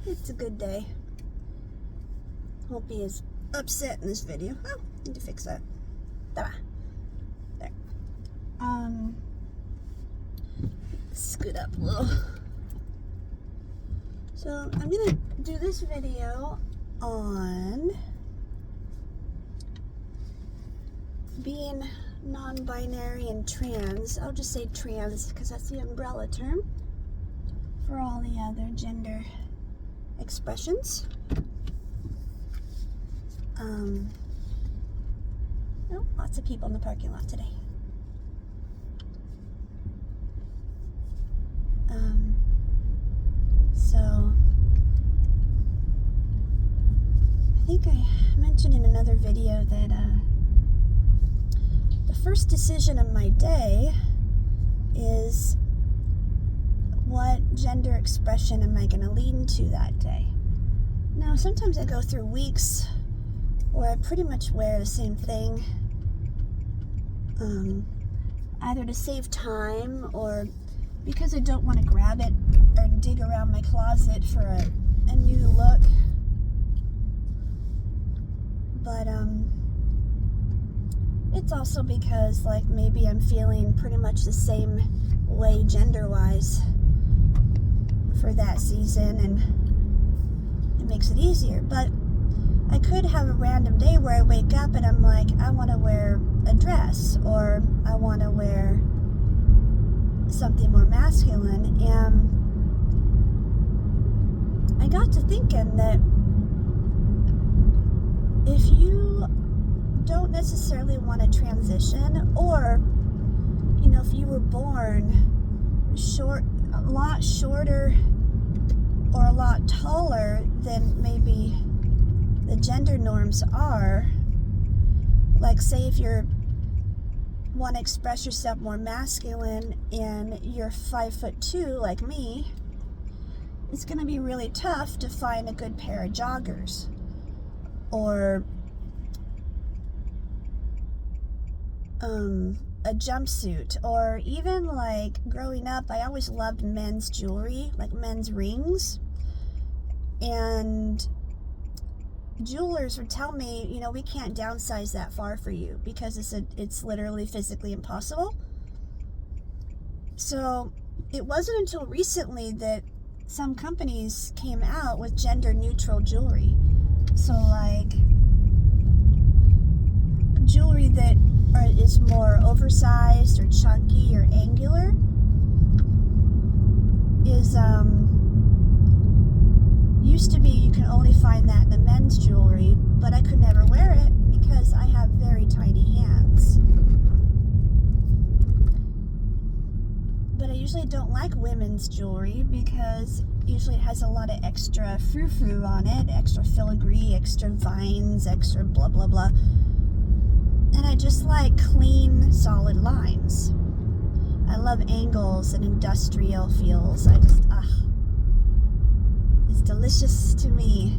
It's a good day. Won't be as upset in this video. Oh, need to fix that. There. Scoot up a little. So I'm gonna do this video on being non-binary and trans. I'll just say trans because that's the umbrella term for all the other gender expressions. Oh, lots of people in the parking lot today. So I think I mentioned in another video that the first decision of my day is what gender expression am I going to lean to that day. Now, sometimes I go through weeks where I pretty much wear the same thing, either to save time or because I don't want to grab it or dig around my closet for a new look. But it's also because like maybe I'm feeling pretty much the same way gender-wise for that season, and it makes it easier. But I could have a random day where I wake up and I'm like, I want to wear a dress, or I want to wear something more masculine. And I got to thinking that if you don't necessarily want to transition, or if you were born a lot shorter or a lot taller than maybe the gender norms are, like say if you want to express yourself more masculine and you're 5'2" like me, it's going to be really tough to find a good pair of joggers or a jumpsuit. Or even like growing up, I always loved men's jewelry, like men's rings, and jewelers would tell me, we can't downsize that far for you because it's literally physically impossible. So it wasn't until recently that some companies came out with gender neutral jewelry. So like jewelry that is more oversized or chunky or angular is used to be you can only find that in the men's jewelry, but I could never wear it because I have very tiny hands. But I usually don't like women's jewelry because usually it has a lot of extra frou-frou on it, extra filigree, extra vines, extra blah blah blah. And I just like clean, solid lines. I love angles and industrial feels. It's delicious to me.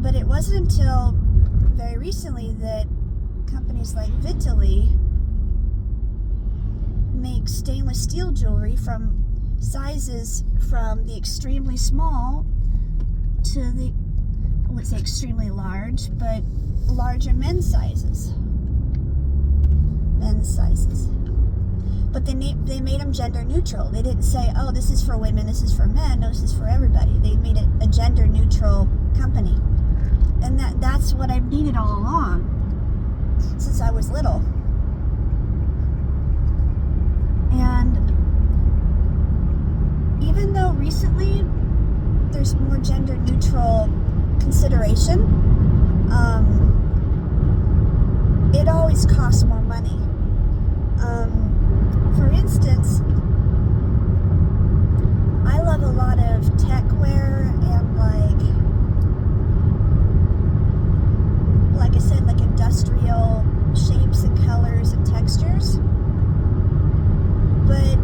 But it wasn't until very recently that companies like Vitali make stainless steel jewelry from sizes from the extremely small to the, I wouldn't say extremely large, but larger men's sizes. But they made them gender neutral. They didn't say, oh, this is for women, this is for men. No, this is for everybody. They made it a gender neutral company. And that's what I've needed all along since I was little. And even though recently there's more gender neutral consideration, it always costs more money. For instance, I love a lot of tech wear and like I said, like industrial shapes and colors and textures. But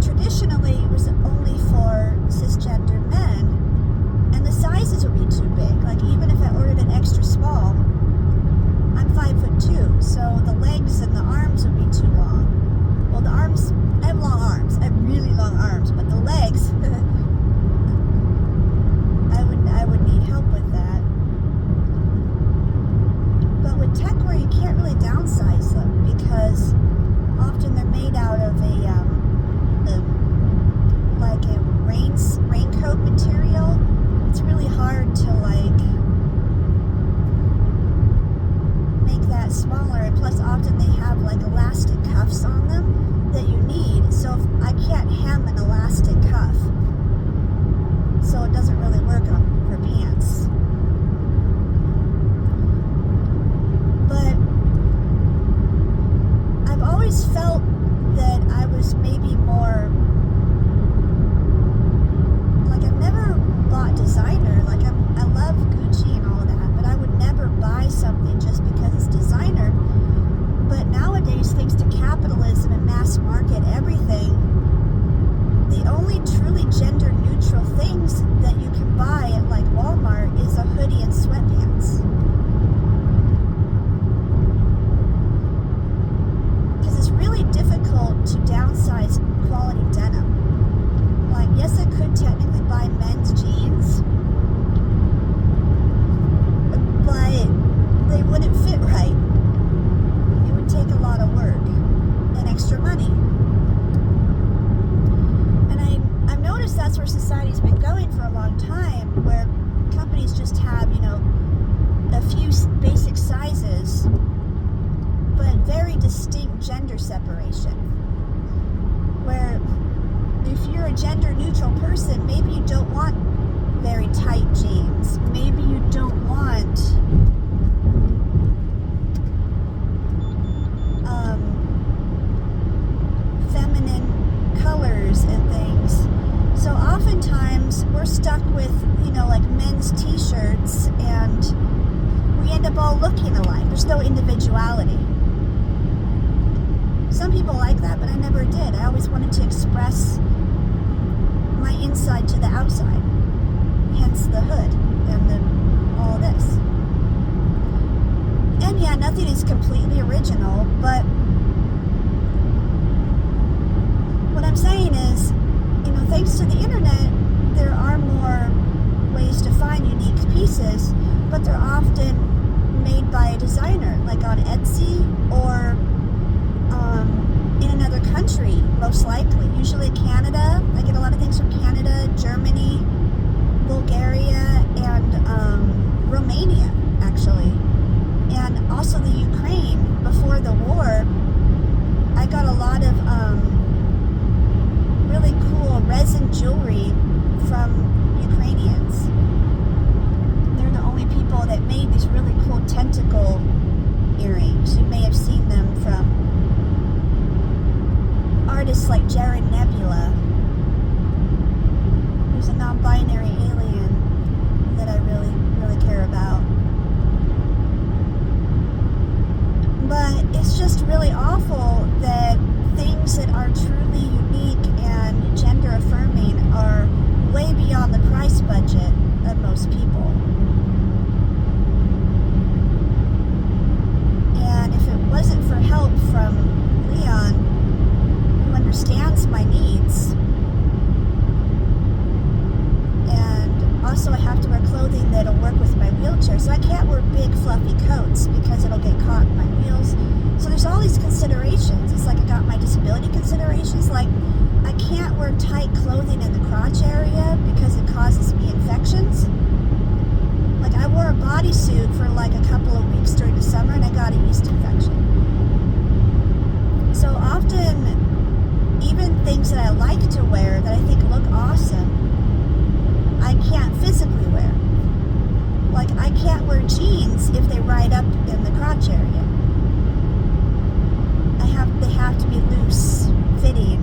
traditionally it was only for cisgender men, and the sizes would be too big. Like even if I ordered an extra small, I'm 5'2", so the legs and the arms would be too long. Well, the arms, I have long arms. I have really long arms, but the legs work on for pants. But I've always felt that I was maybe more, like, I've never bought designer. Like, I love Gucci and all of that, but I would never buy something just because it's designer. But nowadays, thanks to capitalism and mass market everything, the only truly gender neutral things that you can buy at like Walmart is a hoodie and sweatpants. Because it's really difficult to downsize quality denim. Like, yes, I could technically buy men's jeans, but they wouldn't fit right. It would take a lot of work and extra money. I've noticed that's where society's been going for a long time, where companies just have, a few basic sizes, but very distinct gender separation. Where if you're a gender neutral person, maybe you don't want very tight jeans. Maybe you don't want feminine colors and things. So oftentimes we're stuck with, like men's t-shirts, and we end up all looking alike. There's no individuality. Some people like that, but I never did. I always wanted to express my inside to the outside. Hence the hood and all this. And yeah, nothing is completely original, but what I'm saying is, thanks to the internet, there are more ways to find unique pieces, but they're often made by a designer, like on Etsy or in another country, most likely. Usually Canada. I get a lot of things from Canada, Germany, Bulgaria, and Romania, actually. And also the Ukraine. Before the war, I got a lot of really cool resin jewelry from Ukrainians. They're the only people that made these really cool tentacle earrings. You may have seen them from artists like Jared Nebula, who's a non-binary alien that I really, really care about. But it's just really awful that things that are truly unique and gender affirming are way beyond the price budget of most people. And if it wasn't for help from Leon, who understands my needs, and also I have to wear clothing that'll work with my wheelchair, so I can't wear big fluffy coats because it'll get caught in my wheels. So there's all these considerations. It's like I got my disability considerations, like I can't wear tight clothing in the crotch area because it causes me infections. Like, I wore a bodysuit for like a couple of weeks during the summer and I got a yeast infection. So often, even things that I like to wear that I think look awesome, I can't physically wear. Like, I can't wear jeans if they ride up in the crotch area. They have to be loose fitting.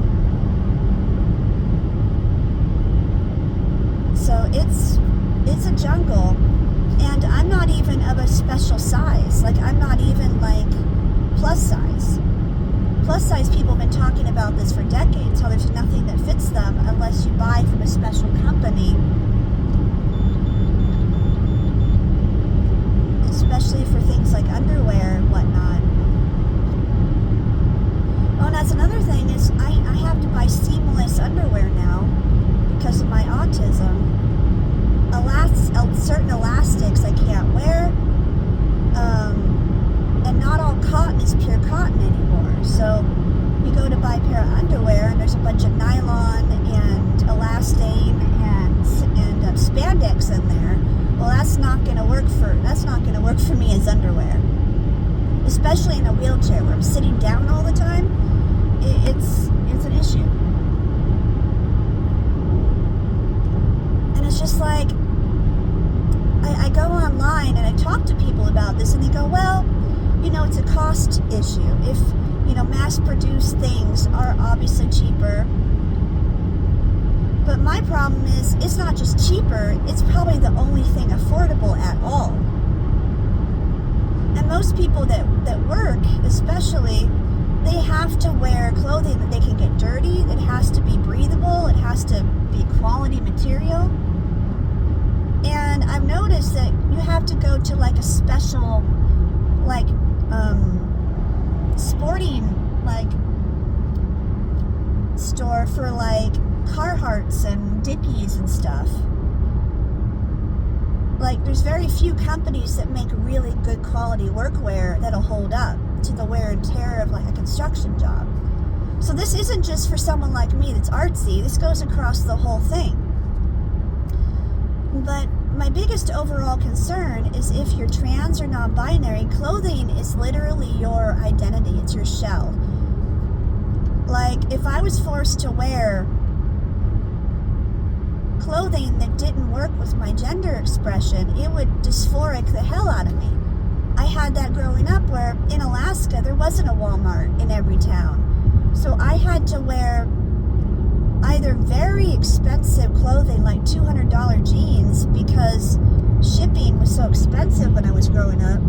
So it's a jungle, and I'm not even of a special size. Like, I'm not even like plus size. Plus size people have been talking about this for decades, how there's nothing that fits them unless you buy from a special company, especially for things like underwear and whatnot. Oh, and that's another thing is I have to buy seamless underwear now because of my autism. Certain elastics I can't wear, and not all cotton is pure cotton anymore. So you go to buy a pair of underwear and there's a bunch of nylon and elastane and spandex in there. Well, that's not going to work for me as underwear, especially in a wheelchair where I'm sitting down all the time. It's an issue. And it's just like, I go online and I talk to people about this, and they go, well, it's a cost issue. If, mass-produced things are obviously cheaper. But my problem is, it's not just cheaper, it's probably the only thing affordable at all. And most people that work, especially, they have to wear clothing that they can get dirty. It has to be breathable. It has to be quality material. And I've noticed that you have to go to like a special, like, sporting, like, store for like Carhartts and Dickies and stuff. Like, there's very few companies that make really good quality workwear that'll hold up to the wear and tear of like a construction job. So this isn't just for someone like me that's artsy. This goes across the whole thing. But my biggest overall concern is if you're trans or non-binary, clothing is literally your identity. It's your shell. Like, if I was forced to wear clothing that didn't work with my gender expression, it would dysphoric the hell out of me. I had that growing up where in Alaska there wasn't a Walmart in every town. So I had to wear either very expensive clothing like $200 jeans because shipping was so expensive when I was growing up.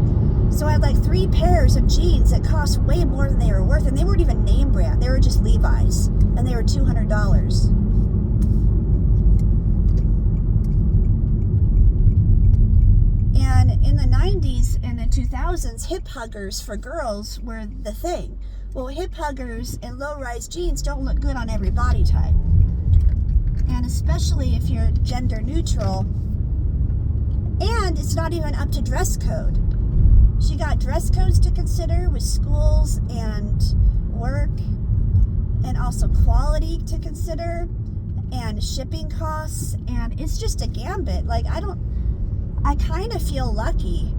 So I had like 3 pairs of jeans that cost way more than they were worth, and they weren't even name brand. They were just Levi's, and they were $200. And in the 90s and the 2000s, hip huggers for girls were the thing. Well, hip huggers and low-rise jeans don't look good on every body type. And especially if you're gender neutral. And it's not even up to dress code. She got dress codes to consider with schools and work, and also quality to consider, and shipping costs, and it's just a gambit. Like, I kind of feel lucky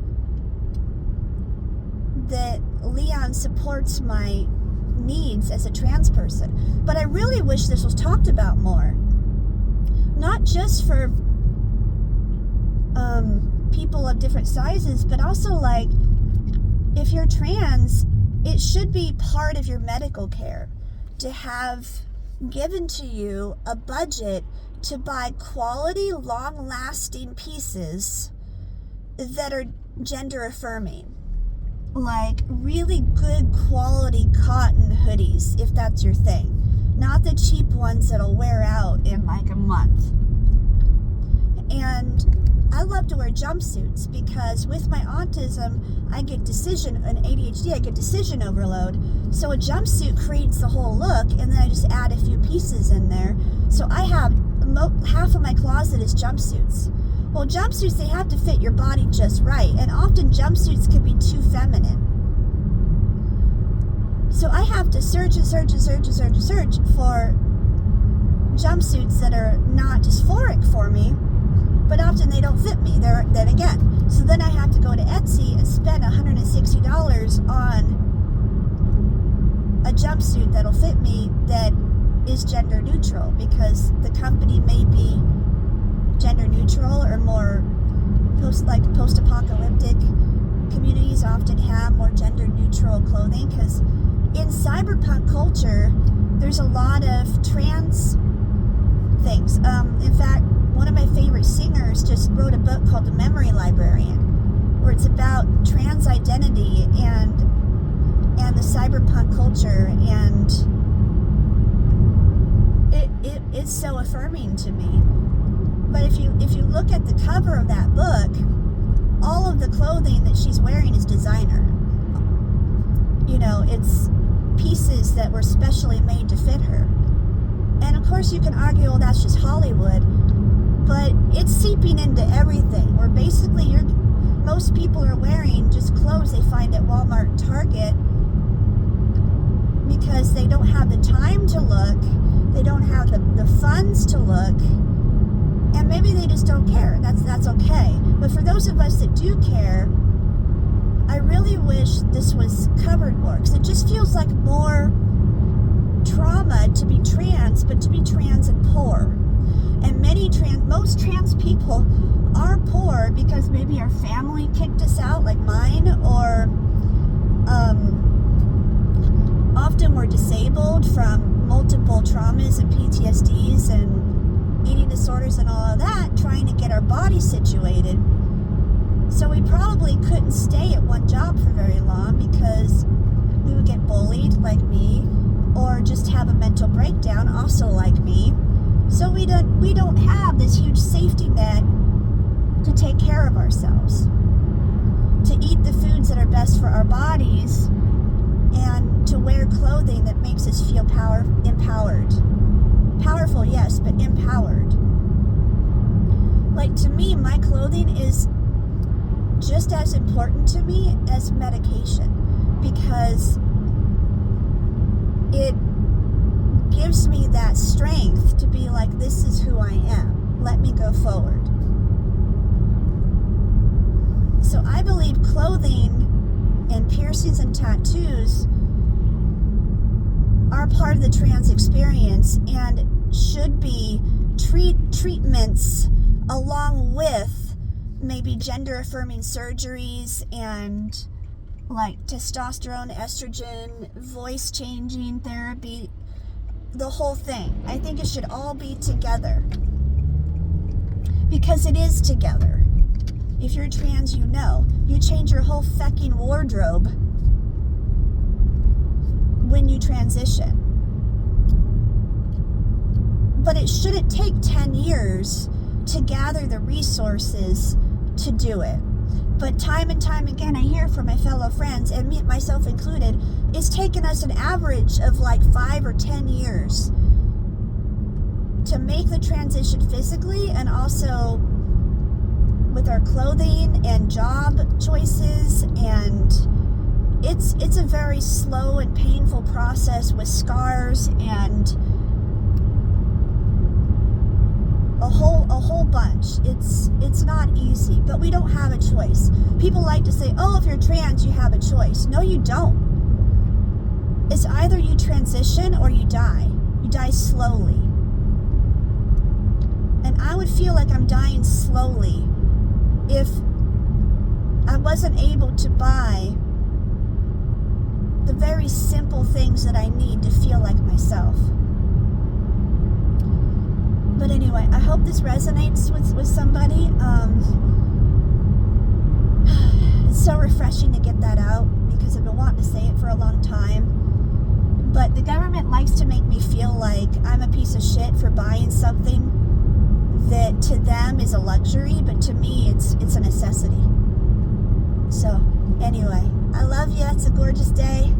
that Leon supports my needs as a trans person. But I really wish this was talked about more. Not just for people of different sizes, but also, like, if you're trans, it should be part of your medical care to have given to you a budget to buy quality, long-lasting pieces that are gender affirming. Like really good quality cotton hoodies, if that's your thing. Not the cheap ones that'll wear out in like a month. And I love to wear jumpsuits because with my autism, I get and ADHD, I get decision overload. So a jumpsuit creates the whole look, and then I just add a few pieces in there. So I have half of my closet is jumpsuits. Well, jumpsuits, they have to fit your body just right, and often jumpsuits can be too feminine. So I have to search for jumpsuits that are not dysphoric for me, but often they don't fit me. Then again, so then I have to go to Etsy and spend $160 on a jumpsuit that'll fit me that is gender neutral, because the company may be gender neutral or more post-apocalyptic communities often have more gender neutral clothing, because in cyberpunk culture there's a lot of trans things. In fact, one of my favorite singers just wrote a book called The Memory Librarian, where it's about trans identity and the cyberpunk culture, and it's so affirming to me. But if you look at the cover of that book, all of the clothing that she's wearing is designer. It's pieces that were specially made to fit her. And of course you can argue, well, that's just Hollywood, but it's seeping into everything, where basically most people are wearing just clothes they find at Walmart and Target because they don't have the time to look, they don't have the funds to look, and maybe they just don't care. That's okay. But for those of us that do care, I really wish this was covered more, because it just feels like more trauma to be trans, but to be trans and poor. And most trans people are poor because maybe our family kicked us out, like mine, or often we're disabled from multiple traumas and PTSDs and eating disorders and all of that, trying to get our body situated. So we probably couldn't stay at one job for very long because we would get bullied, like me, or just have a mental breakdown, also like me. So we don't have this huge safety net to take care of ourselves, to eat the foods that are best for our bodies, and to wear clothing that makes us feel empowered. Powerful, yes, but empowered. Like, to me, my clothing is just as important to me as medication, because it gives me that strength to be like, this is who I am. Let me go forward. So I believe clothing and piercings and tattoos are part of the trans experience and should be treatments along with maybe gender affirming surgeries and like testosterone, estrogen, voice changing therapy, the whole thing. I think it should all be together, because it is together. If you're trans, you know. You change your whole fecking wardrobe when you transition. But it shouldn't take 10 years to gather the resources to do it. But time and time again, I hear from my fellow friends, and myself included, it's taken us an average of like 5 or 10 years to make the transition physically, and also with our clothing and job choices. And it's a very slow and painful process with scars and a whole bunch. It's not easy, but we don't have a choice. People like to say, oh, if you're trans, you have a choice. No, you don't. It's either you transition or you die. You die slowly. And I would feel like I'm dying slowly if I wasn't able to buy the very simple things that I need to feel like myself. But anyway, I hope this resonates with somebody. It's so refreshing to get that out, because I've been wanting to say it for a long time. But the government likes to make me feel like I'm a piece of shit for buying something that to them is a luxury, but to me it's a necessity. So anyway, I love you. It's a gorgeous day.